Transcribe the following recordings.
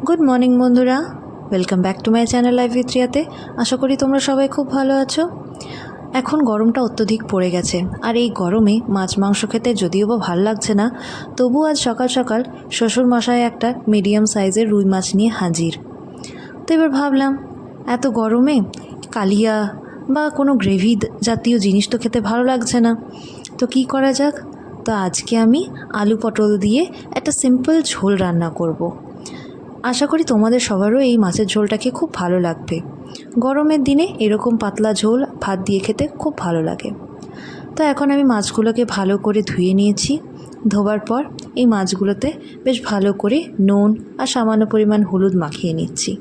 Good morning বন্ধুরা, welcome back to my channel life with রিয়াতে। আশা করি তোমরা সবাই খুব ভালো আছো। এখন গরমটা অত্যধিক পড়ে গেছে, আর এই গরমে মাছ মাংস খেতে যদিও বা ভাল লাগছে না, তবু আজ সকাল সকাল শ্বশুরমশাই একটা মিডিয়াম সাইজের রুই মাছ নিয়ে হাজির। তো এবার ভাবলাম, এত গরমে কালিয়া বা কোনো গ্রেভি জাতীয় জিনিস তো খেতে ভালো লাগছে না, তো কি করা যাক। তো আজকে আমি আলু পটল দিয়ে একটা সিম্পল ঝোল রান্না করব। আশা করি তোমাদের সবারও এই মাছের ঝোলটাকে খুব ভালো লাগবে। গরমের দিনে এরকম পাতলা ঝোল ভাত দিয়ে খেতে খুব ভালো লাগে। তো এখন আমি মাছগুলোকে ভালো করে ধুয়ে নিয়েছি। ধোবার পর এই মাছগুলোতে বেশ ভালো করে নুন আর সামান্য পরিমাণ হলুদ মাখিয়ে নিচ্ছি।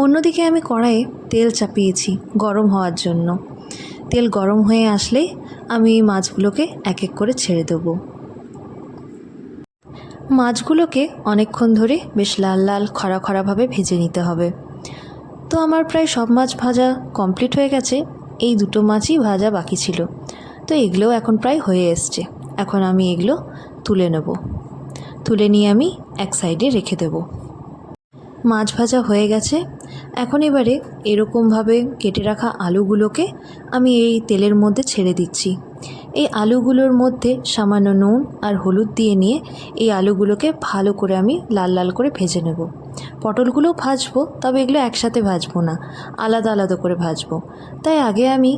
অন্যদিকে আমি কড়াইয়ে তেল চাপিয়েছি গরম হওয়ার জন্য। তেল গরম হয়ে আসলেই আমি এই মাছগুলোকে এক এক করে ছেড়ে দেবো। মাছগুলোকে অনেকক্ষণ ধরে বেশ লাল লাল খরা খরাভাবে ভেজে নিতে হবে। তো আমার প্রায় সব মাছ ভাজা কমপ্লিট হয়ে গেছে, এই দুটো মাছই ভাজা বাকি ছিল। তো এগুলোও এখন প্রায় হয়ে এসছে। এখন আমি এগুলো তুলে নেব। তুলে নিয়ে আমি এক সাইডে রেখে দেব। মাছ ভাজা হয়ে গেছে। এখন এবারে এরকমভাবে কেটে রাখা আলুগুলোকে আমি এই তেলের মধ্যে ছেড়ে দিচ্ছি। এই আলুগুলোর মধ্যে সামান্য নুন আর হলুদ দিয়ে নিয়ে এই আলুগুলোকে ভালো করে আমি লাল লাল করে ভেজে নেব। পটলগুলোও ভাজবো, তবে এগুলো একসাথে ভাজবো না, আলাদা আলাদা করে ভাজবো। তাই আগে আমি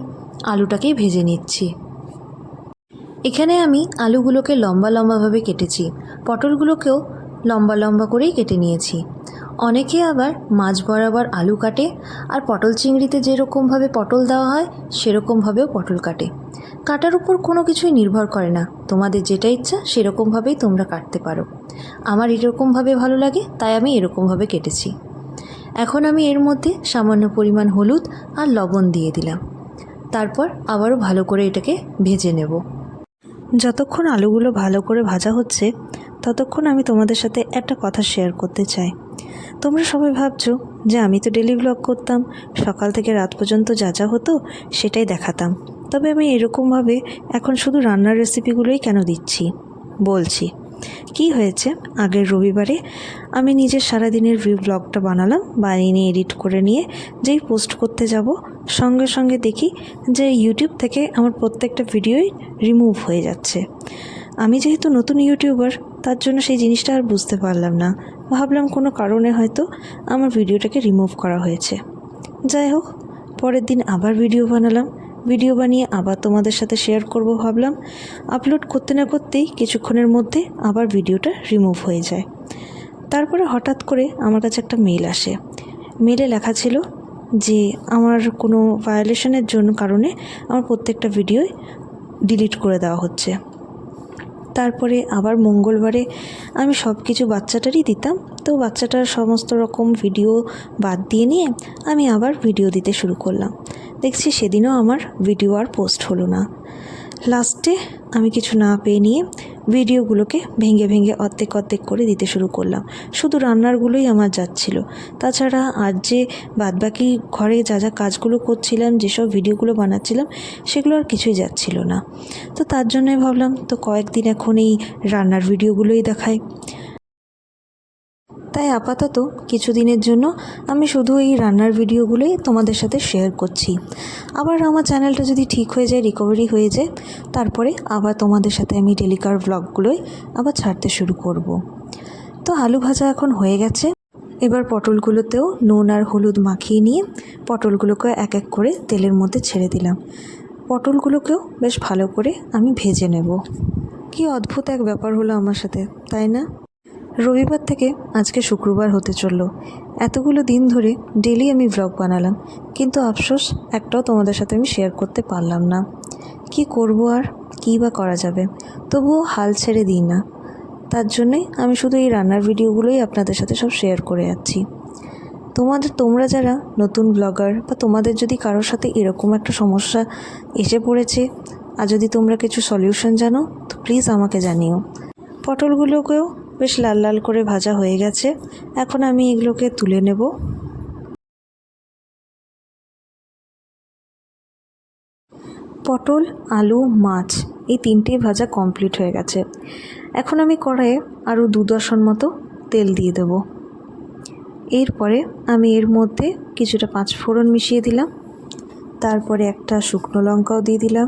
আলুটাকেই ভেজে নিচ্ছি। এখানে আমি আলুগুলোকে লম্বা লম্বাভাবে কেটেছি, পটলগুলোকেও লম্বা লম্বা করেই কেটে নিয়েছি। অনেকে আবার মাছ বরাবর আলু কাটে, আর পটল চিংড়িতে যেরকমভাবে পটল দেওয়া হয় সেরকমভাবেও পটল কাটে। কাটার উপর কোনো কিছুই নির্ভর করে না, তোমাদের যেটা ইচ্ছা সেরকমভাবেই তোমরা কাটতে পারো। আমার এরকমভাবে ভালো লাগে, তাই আমি এরকমভাবে কেটেছি। এখন আমি এর মধ্যে সামান্য পরিমাণ হলুদ আর লবণ দিয়ে দিলাম। তারপর আবারও ভালো করে এটাকে ভেজে নেব। যতক্ষণ আলুগুলো ভালো করে ভাজা হচ্ছে ততক্ষণ আমি তোমাদের সাথে একটা কথা শেয়ার করতে চাই। তোমরা সবাই ভাবছো যে আমি তো ডেলি ব্লগ করতাম, সকাল থেকে রাত পর্যন্ত যা যা হতো সেটাই দেখাতাম, তবে আমি এরকমভাবে এখন শুধু রান্নার রেসিপিগুলোই কেন দিচ্ছি। বলছি কি হয়েছে। আগের রবিবারে আমি নিজের সারাদিনের ব্লগটা বানালাম, বানিয়ে নিয়ে এডিট করে নিয়ে যেই পোস্ট করতে যাব, সঙ্গে সঙ্গে দেখি যে ইউটিউব থেকে আমার প্রত্যেকটা ভিডিওই রিমুভ হয়ে যাচ্ছে। আমি যেহেতু নতুন ইউটিউবার, তার জন্য সেই জিনিসটা আর বুঝতে পারলাম না। ভাবলাম কোনো কারণে হয়তো আমার ভিডিওটাকে রিমুভ করা হয়েছে। যাই হোক, পরের দিন আবার ভিডিও বানালাম, ভিডিও বানিয়ে আবার তোমাদের সাথে শেয়ার করব ভাবলাম। আপলোড করতে না করতেই কিছুক্ষণের মধ্যে আবার ভিডিওটা রিমুভ হয়ে যায়। তারপরে হঠাৎ করে আমার কাছে একটা মেল আসে। মেলে লেখা ছিল যে আমার কোনো ভায়োলেশনের কারণে আমার প্রত্যেকটা ভিডিওই ডিলিট করে দেওয়া হচ্ছে। তারপরে আবার মঙ্গলবারে আমি সব কিছু বাচ্চাটারই দিতাম, তো বাচ্চাটার সমস্ত রকম ভিডিও বাদ দিয়ে নিয়ে আমি আবার ভিডিও দিতে শুরু করলাম। দেখছি সেদিনও আমার ভিডিও আর পোস্ট হলো না। লাস্টে আমি কিছু না পেয়ে নিয়ে ভিডিওগুলোকে ভেঙে ভেঙে অর্ধেক অর্ধেক করে দিতে শুরু করলাম। শুধু রান্নারগুলোই আমার যাচ্ছিল, তাছাড়া আর যে বাদবাকি ঘরে যা যা কাজগুলো করছিলাম, যেসব ভিডিওগুলো বানাচ্ছিলাম, সেগুলো আর কিছুই যাচ্ছিল না। তো তার জন্যই ভাবলাম তো কয়েকদিন এখন এই রান্নার ভিডিওগুলোই দেখাই। তাই আপাতত কিছুদিনের জন্য আমি শুধু এই রান্নার ভিডিওগুলোই তোমাদের সাথে শেয়ার করছি। আবার আমার চ্যানেলটা যদি ঠিক হয়ে যায়, রিকভারি হয়ে যায়, তারপরে আবার তোমাদের সাথে আমি ডেলিকার ব্লগগুলোই আবার ছাড়তে শুরু করব। তো আলু ভাজা এখন হয়ে গেছে। এবার পটলগুলোতেও নুন আর হলুদ মাখিয়ে নিয়ে পটলগুলোকে এক এক করে তেলের মধ্যে ছেড়ে দিলাম। পটলগুলোকেও বেশ ভালো করে আমি ভেজে নেব। কি অদ্ভুত এক ব্যাপার হলো আমার সাথে, তাই না? রবিবার থেকে আজকে শুক্রবার হতে চললো। এতগুলো দিন ধরে ডেলি আমি ব্লগ বানালাম, কিন্তু আফসোস একটাও তোমাদের সাথে আমি শেয়ার করতে পারলাম না। কি করব আর, কী বা করা যাবে, তবুও হাল ছেড়ে দিই না। তার জন্যই আমি শুধু এই রান্নার ভিডিওগুলোই আপনাদের সাথে সব শেয়ার করে যাচ্ছি। তোমরা যারা নতুন ব্লগার, বা তোমাদের যদি কারোর সাথে এরকম একটা সমস্যা এসে পড়েছে, আর যদি তোমরা কিছু সলিউশন জানো, তো প্লিজ আমাকে জানিও। পটলগুলোকেও বেশ লাল লাল করে ভাজা হয়ে গেছে। এখন আমি এগুলোকে তুলে নেব। পটল, আলু, মাছ এই তিনটেই ভাজা কমপ্লিট হয়ে গেছে। এখন আমি কড়াইয়ে আরও 2 দশন মতো তেল দিয়ে দেব। এরপরে আমি এর মধ্যে কিছুটা পাঁচফোড়ন মিশিয়ে দিলাম, তারপরে একটা শুকনো লঙ্কাও দিয়ে দিলাম,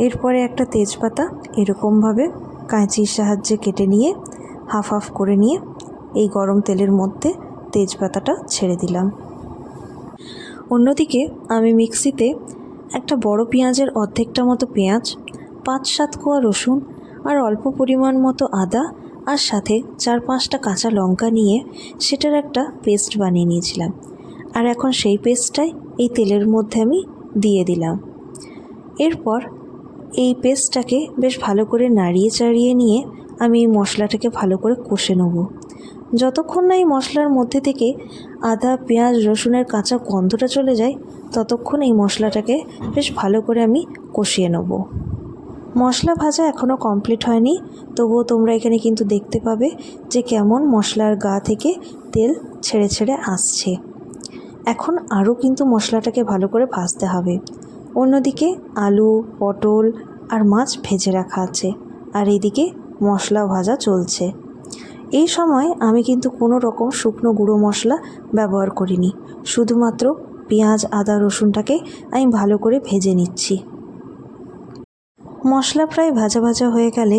এরপরে একটা তেজপাতা এরকমভাবে কাঁচির সাহায্যে কেটে নিয়ে হাফ হাফ করে নিয়ে এই গরম তেলের মধ্যে তেজপাতাটা ছেড়ে দিলাম। অন্যদিকে আমি মিক্সিতে একটা বড় পেঁয়াজের অর্ধেকটা মতো পেঁয়াজ, 5-7 কোয়া রসুন আর অল্প পরিমাণ মতো আদা আর সাথে 4-5টা কাঁচা লঙ্কা নিয়ে সেটার একটা পেস্ট বানিয়ে নিয়েছিলাম। আর এখন সেই পেস্টটাই এই তেলের মধ্যে আমি দিয়ে দিলাম। এরপর এই পেস্টটাকে বেশ ভালো করে নাড়িয়ে চাড়িয়ে নিয়ে আমি এই মশলাটাকে ভালো করে কষে নেব। যতক্ষণ না এই মশলার মধ্যে থেকে আদা, পেঁয়াজ, রসুনের কাঁচা গন্ধটা চলে যায় ততক্ষণ এই মশলাটাকে বেশ ভালো করে আমি কষিয়ে নেব। মশলা ভাজা এখনও কমপ্লিট হয়নি, তবুও তোমরা এখানে কিন্তু দেখতে পাবে যে কেমন মশলার গা থেকে তেল ছেড়ে ছেড়ে আসছে। এখন আরও কিন্তু মশলাটাকে ভালো করে ভাজতে হবে। অন্যদিকে আলু, পটল আর মাছ ভেজে রাখা আছে, আর এদিকে মশলা ভাজা চলছে। এই সময় আমি কিন্তু কোনো রকম শুকনো গুঁড়ো মশলা ব্যবহার করিনি, শুধুমাত্র পেঁয়াজ, আদা, রসুনটাকে আমি ভালো করে ভেজে নিচ্ছি। মশলা প্রায় ভাজা ভাজা হয়ে গেলে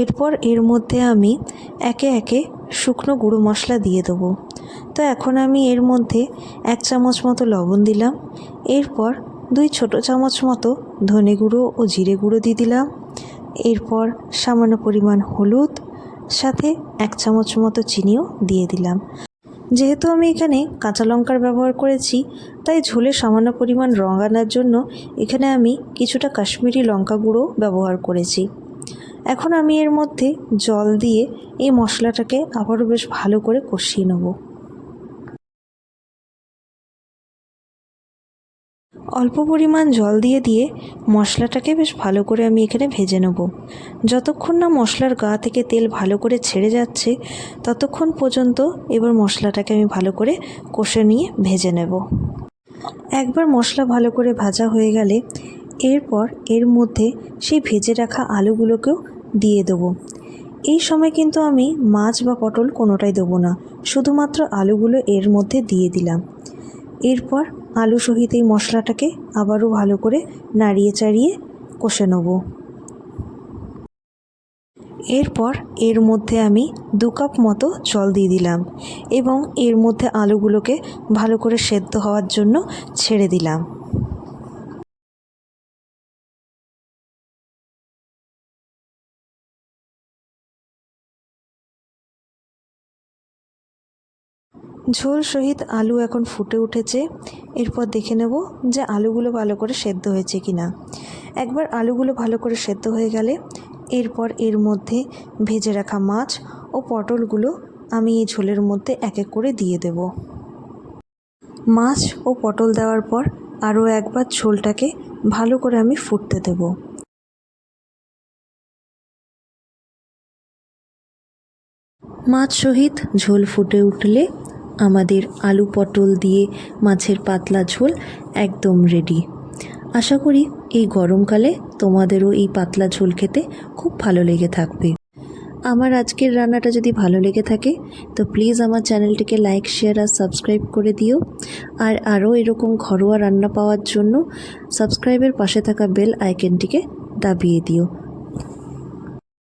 এরপর এর মধ্যে আমি একে একে শুকনো গুঁড়ো মশলা দিয়ে দেবো। তো এখন আমি এর মধ্যে 1 চামচ মতো লবণ দিলাম, এরপর 2 ছোটো চামচ মতো ধনে গুঁড়ো ও জিরে গুঁড়ো দিয়ে দিলাম, এরপর সামান্য পরিমাণ হলুদ, সাথে 1 চামচ মতো চিনিও দিয়ে দিলাম। যেহেতু আমি এখানে কাঁচা লঙ্কার ব্যবহার করেছি, তাই ঝোলে সামান্য পরিমাণ রং আনার জন্য এখানে আমি কিছুটা কাশ্মীরি লঙ্কা গুঁড়ো ব্যবহার করেছি। এখন আমি এর মধ্যে জল দিয়ে এই মশলাটাকে আবারও বেশ ভালো করে কষিয়ে নেব। অল্প পরিমাণ জল দিয়ে মশলাটাকে বেশ ভালো করে আমি এখানে ভেজে নেব। যতক্ষণ না মশলার গা থেকে তেল ভালো করে ছেড়ে যাচ্ছে ততক্ষণ পর্যন্ত এবার মশলাটাকে আমি ভালো করে কষে নিয়ে ভেজে নেব। একবার মশলা ভালো করে ভাজা হয়ে গেলে এরপর এর মধ্যে সেই ভেজে রাখা আলুগুলোকেও দিয়ে দেবো। এই সময় কিন্তু আমি মাছ বা পটল কোনোটাই দেবো না, শুধুমাত্র আলুগুলো এর মধ্যে দিয়ে দিলাম। এরপর আলু সহিত এই মশলাটাকে আবারও ভালো করে নাড়িয়ে চাড়িয়ে কষে নেব। এরপর এর মধ্যে আমি 2 কাপ মতো জল দিয়ে দিলাম এবং এর মধ্যে আলুগুলোকে ভালো করে সেদ্ধ হওয়ার জন্য ছেড়ে দিলাম। ঝোল সহিত আলু এখন ফুটে উঠেছে। এরপর দেখে নেব যে আলুগুলো ভালো করে সেদ্ধ হয়েছে কিনা। একবার আলুগুলো ভালো করে সেদ্ধ হয়ে গেলে এরপর এর মধ্যে ভেজে রাখা মাছ ও পটলগুলো আমি এই ঝোলের মধ্যে এক এক করে দিয়ে দেব। মাছ ও পটল দেওয়ার পর আরও একবার ঝোলটাকে ভালো করে আমি ফুটতে দেব। মাছ সহিত ঝোল ফুটে উঠলে আমাদের আলু পটল দিয়ে মাছের পাতলা ঝোল একদম রেডি। আশা করি এই গরমকালে তোমাদেরও এই পাতলা ঝোল খেতে খুব ভালো লেগে থাকবে। আমার আজকের রান্নাটা যদি ভালো লেগে থাকে তো প্লিজ আমার চ্যানেলটিকে লাইক, শেয়ার আর সাবস্ক্রাইব করে দিও। আর আরও এরকম ঘরোয়া রান্না পাওয়ার জন্য সাবস্ক্রাইবের পাশে থাকা বেল আইকনটিকে দাবিয়ে দিও।